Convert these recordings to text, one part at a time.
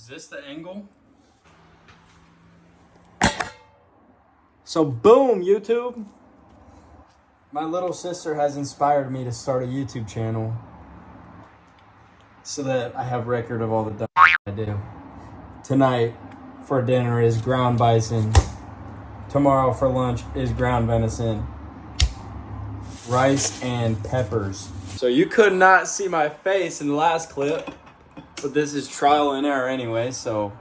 this the angle? So boom, YouTube. My little sister has inspired me to start a YouTube channel so that I have record of all the dumb I do. Tonight for dinner is ground bison. Tomorrow for lunch is ground venison. Rice and peppers. So you could not see my face in the last clip, but this is trial and error anyway, so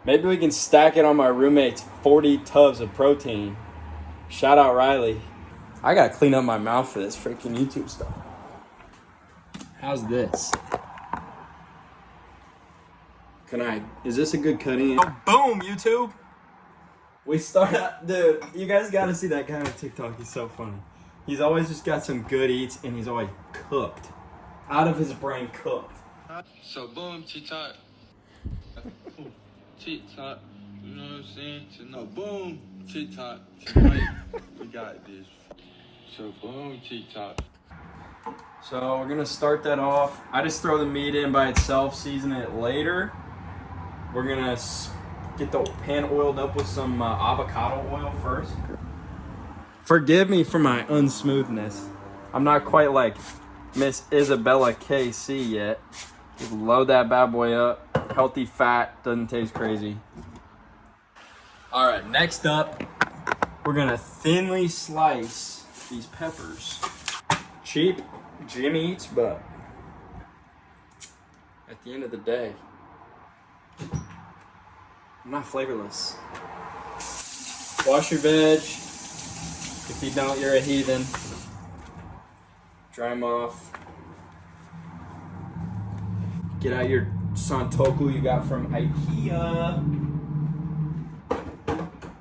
maybe we can stack it on my roommate's 40 tubs of protein. Shout out Riley. I gotta clean up my mouth for this freaking YouTube stuff. How's this? Is this a good cutting? Oh, boom, YouTube. We start out, dude, you guys gotta see that guy on TikTok. He's so funny. He's always just got some good eats and he's always cooked. Out of his brain cooked. So boom, TikTok. TikTok, you know what I'm saying? So no, boom, TikTok. Tonight, we got this. So boom, TikTok. So we're gonna start that off. I just throw the meat in by itself, season it later. We're gonna get the pan oiled up with some avocado oil first. Forgive me for my unsmoothness. I'm not quite like Miss Isabella KC yet. Just load that bad boy up. Healthy fat, doesn't taste crazy. All right, next up, we're gonna thinly slice these peppers. Cheap, Jim Eats, but at the end of the day, I'm not flavorless. Wash your veg. If you don't, you're a heathen. Dry them off. Get out your santoku you got from IKEA.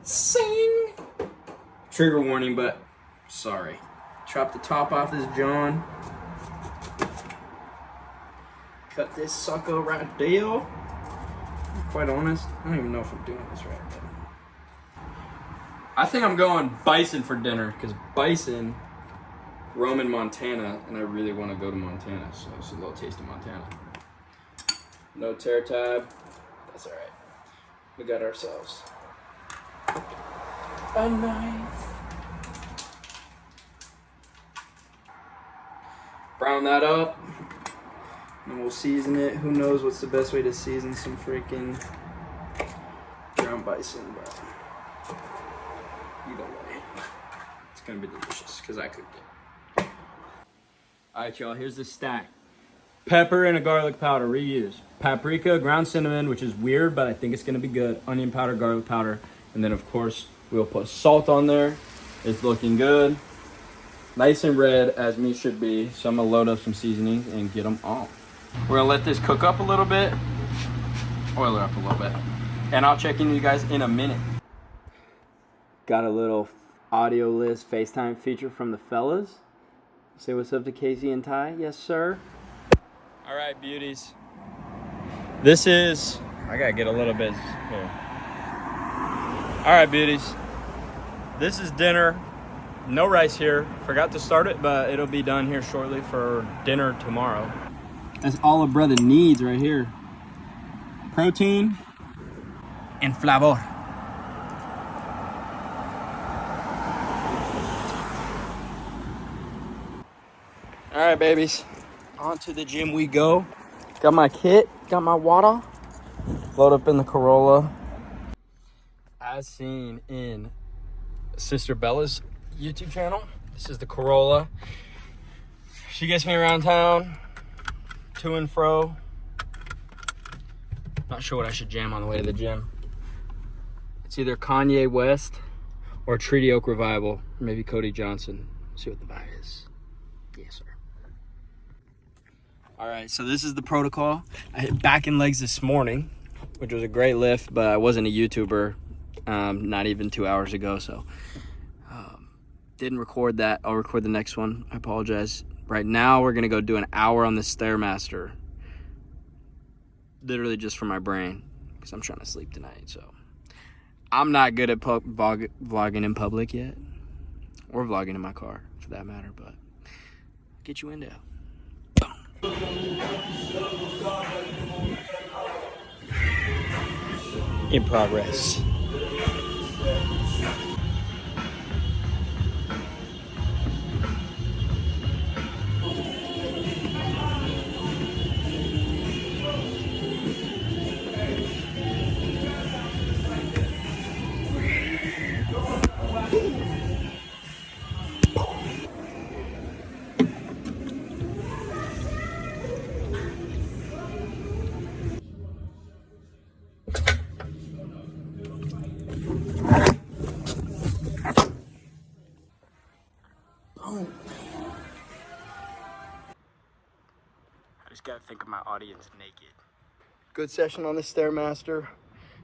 Sing! Trigger warning, but sorry. Chop the top off this John. Cut this sucker right there. I'm quite honest, I don't even know if I'm doing this right. I think I'm going bison for dinner because bison roam in Montana and I really want to go to Montana, so it's a little taste of Montana. No tear tab, that's all right. We got ourselves a knife. Brown that up, and we'll season it. Who knows what's the best way to season some freaking ground bison, but either way, it's gonna be delicious because I cooked it. All right, y'all, here's the stack. Pepper and a garlic powder, reuse. Paprika, ground cinnamon, which is weird, but I think it's gonna be good. Onion powder, garlic powder, and then of course, we'll put salt on there. It's looking good. Nice and red, as meat should be. So I'm gonna load up some seasonings and get them on. We're gonna let this cook up a little bit. Oil it up a little bit. And I'll check in with you guys in a minute. Got a little audio list FaceTime feature from the fellas. Say what's up to Casey and Ty. Yes, sir. All right, beauties. This is, I gotta get a little bit here. All right, beauties. This is dinner. No rice here. Forgot to start it, but it'll be done here shortly for dinner tomorrow. That's all a brother needs right here. Protein and flavor. All right, babies. On to the gym we go. Got my kit, got my water. Load up in the Corolla. As seen in Sister Bella's YouTube channel, this is the Corolla. She gets me around town, to and fro. Not sure what I should jam on the way to the gym. It's either Kanye West or Treaty Oak Revival, or maybe Cody Johnson. See what the vibe is. Yes, sir. All right, so this is the protocol. I hit back and legs this morning, which was a great lift, but I wasn't a YouTuber not even 2 hours ago, so didn't record that. I'll record the next one. I apologize. Right now, we're gonna go do an hour on the Stairmaster. Literally just for my brain, because I'm trying to sleep tonight, so. I'm not good at vlogging in public yet, or vlogging in my car, for that matter, but I'll get you into it. in progress. I just gotta think of my audience naked. Good session on the Stairmaster.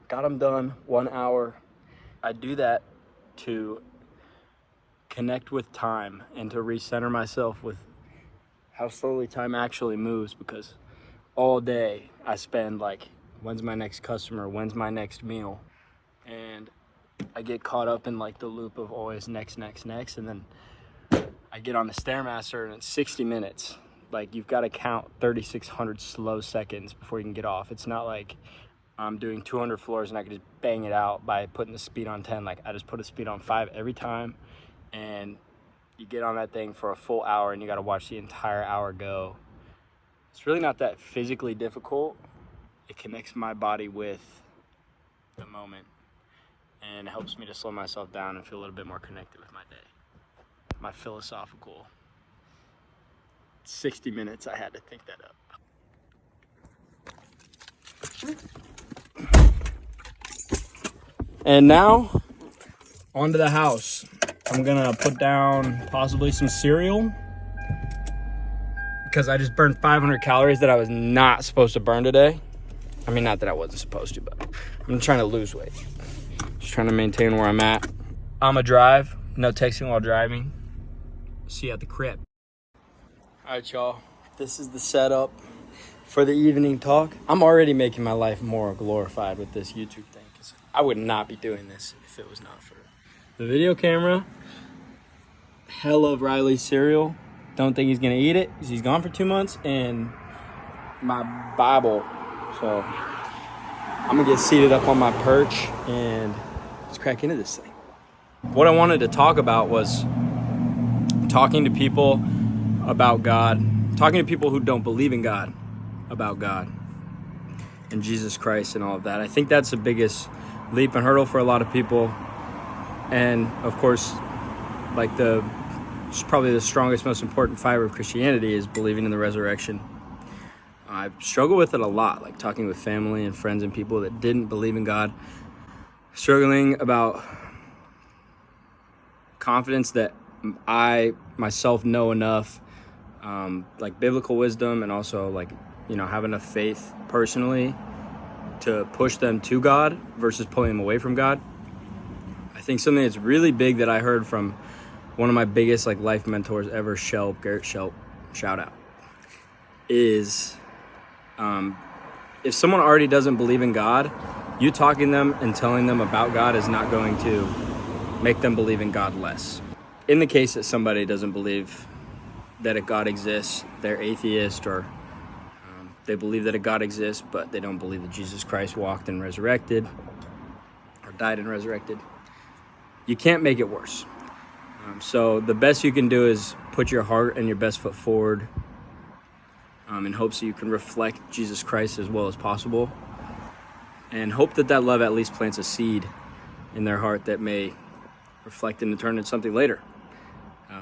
Got them done, 1 hour. I do that to connect with time and to recenter myself with how slowly time actually moves, because all day I spend like, when's my next customer? When's my next meal? And I get caught up in like the loop of always next. And then I get on the Stairmaster and it's 60 minutes. Like, you've got to count 3,600 slow seconds before you can get off. It's not like I'm doing 200 floors and I can just bang it out by putting the speed on 10. Like, I just put a speed on 5 every time, and you get on that thing for a full hour and you got to watch the entire hour go. It's really not that physically difficult. It connects my body with the moment and it helps me to slow myself down and feel a little bit more connected with my day. My philosophical 60 minutes, I had to think that up. And now, onto the house. I'm gonna put down possibly some cereal, because I just burned 500 calories that I was not supposed to burn today. I mean, not that I wasn't supposed to, but I'm trying to lose weight. Just trying to maintain where I'm at. I'm a drive, no texting while driving. See you at the crib. All right, y'all, this is the setup for the evening talk. I'm already making my life more glorified with this YouTube thing, because I would not be doing this if it was not for the video camera. Hell of Riley's cereal. Don't think he's gonna eat it because he's gone for 2 months, and my Bible. So I'm gonna get seated up on my perch and let's crack into this thing. What I wanted to talk about was talking to people about God, talking to people who don't believe in God about God and Jesus Christ and all of that. I think that's the biggest leap and hurdle for a lot of people. And of course, like probably the strongest, most important fiber of Christianity is believing in the resurrection. I struggle with it a lot, like talking with family and friends and people that didn't believe in God, struggling about confidence that I myself know enough, like biblical wisdom, and also like, have enough faith personally to push them to God versus pulling them away from God. I think something that's really big that I heard from one of my biggest like life mentors ever, Garrett Shelp, shout out, is if someone already doesn't believe in God, you talking them and telling them about God is not going to make them believe in God less. In the case that somebody doesn't believe that a God exists, they're atheist, or they believe that a God exists, but they don't believe that Jesus Christ walked and resurrected, or died and resurrected, you can't make it worse. So the best you can do is put your heart and your best foot forward in hopes that you can reflect Jesus Christ as well as possible, and hope that that love at least plants a seed in their heart that may reflect and turn into something later.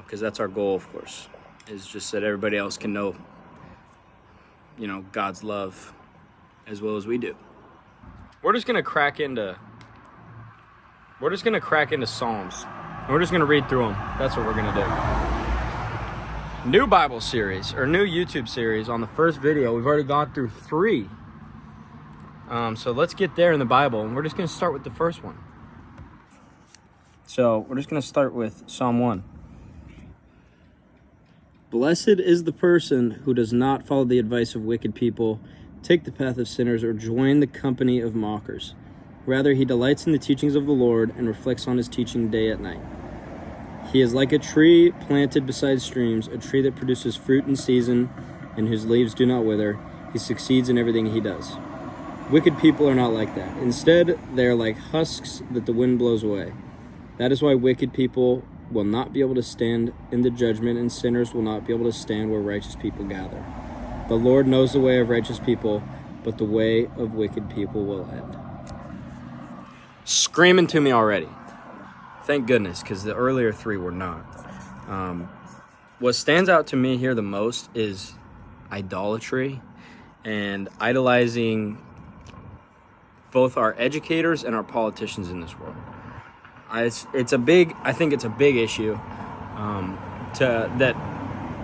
Because that's our goal, of course, is just that everybody else can know, God's love as well as we do. We're just gonna crack into Psalms. We're just gonna read through them. That's what we're gonna do. New Bible series, or new YouTube series on the first video. We've already gone through 3. So let's get there in the Bible, and we're just gonna start with the first one. So we're just gonna start with Psalm 1. Blessed is the person who does not follow the advice of wicked people, take the path of sinners, or join the company of mockers. Rather, he delights in the teachings of the Lord and reflects on his teaching day and night. He is like a tree planted beside streams, a tree that produces fruit in season and whose leaves do not wither. He succeeds in everything he does. Wicked people are not like that. Instead, they're like husks that the wind blows away. That is why wicked people will not be able to stand in the judgment, and sinners will not be able to stand where righteous people gather. The Lord knows the way of righteous people, but the way of wicked people will end. Screaming to me already. Thank goodness, because the earlier three were not. What stands out to me here the most is idolatry and idolizing both our educators and our politicians in this world. I think it's a big issue that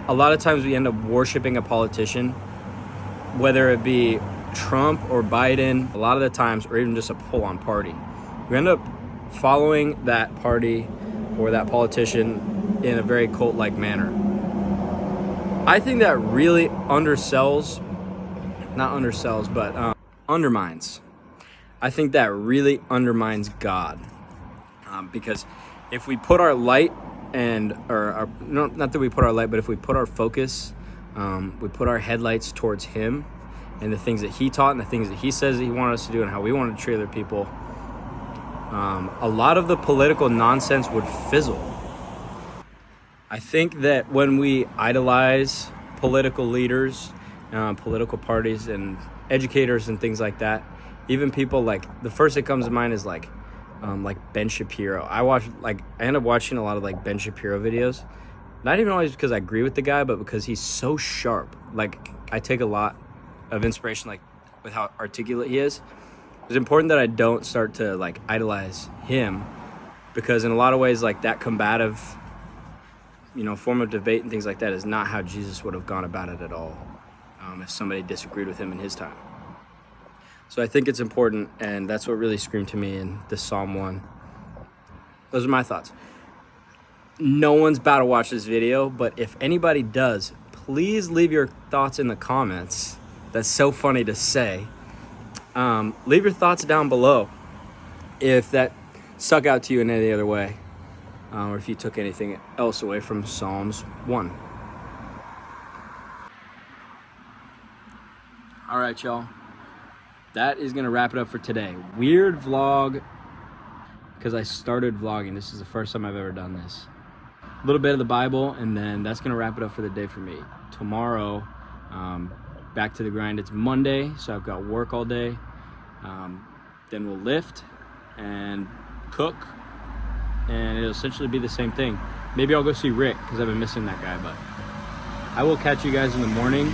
a lot of times we end up worshiping a politician, whether it be Trump or Biden, a lot of the times, or even just a pull-on party. We end up following that party or that politician in a very cult-like manner. I think that really undermines. I think that really undermines God. Because if we put our light not that we put our light, but if we put our focus, we put our headlights towards Him and the things that He taught and the things that He says that He wanted us to do and how we want to treat other people, a lot of the political nonsense would fizzle. I think that when we idolize political leaders, political parties, and educators and things like that, even people like, the first that comes to mind is like Ben Shapiro. I end up watching a lot of like Ben Shapiro videos, not even always because I agree with the guy, but because he's so sharp. Like, I take a lot of inspiration like with how articulate he is. It's important that I don't start to like idolize him, because in a lot of ways, like, that combative, form of debate and things like that is not how Jesus would have gone about it at all, if somebody disagreed with him in his time. So I think it's important, and that's what really screamed to me in this Psalm 1. Those are my thoughts. No one's about to watch this video, but if anybody does, please leave your thoughts in the comments. That's so funny to say. Leave your thoughts down below if that stuck out to you in any other way, or if you took anything else away from Psalms 1. All right, y'all. That is going to wrap it up for today. Weird vlog, because I started vlogging. This is the first time I've ever done this. A little bit of the Bible, and then that's going to wrap it up for the day for me. Tomorrow, back to the grind. It's Monday, so I've got work all day. Then we'll lift and cook, and it'll essentially be the same thing. Maybe I'll go see Rick, because I've been missing that guy, but I will catch you guys in the morning,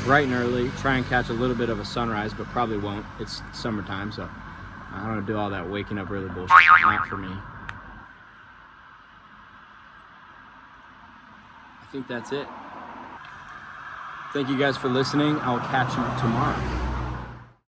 bright and early. Try and catch a little bit of a sunrise, but probably won't. It's summertime, so I don't want to do all that waking up early bullshit. Not for me. I think that's it. Thank you guys for listening. I'll catch you tomorrow.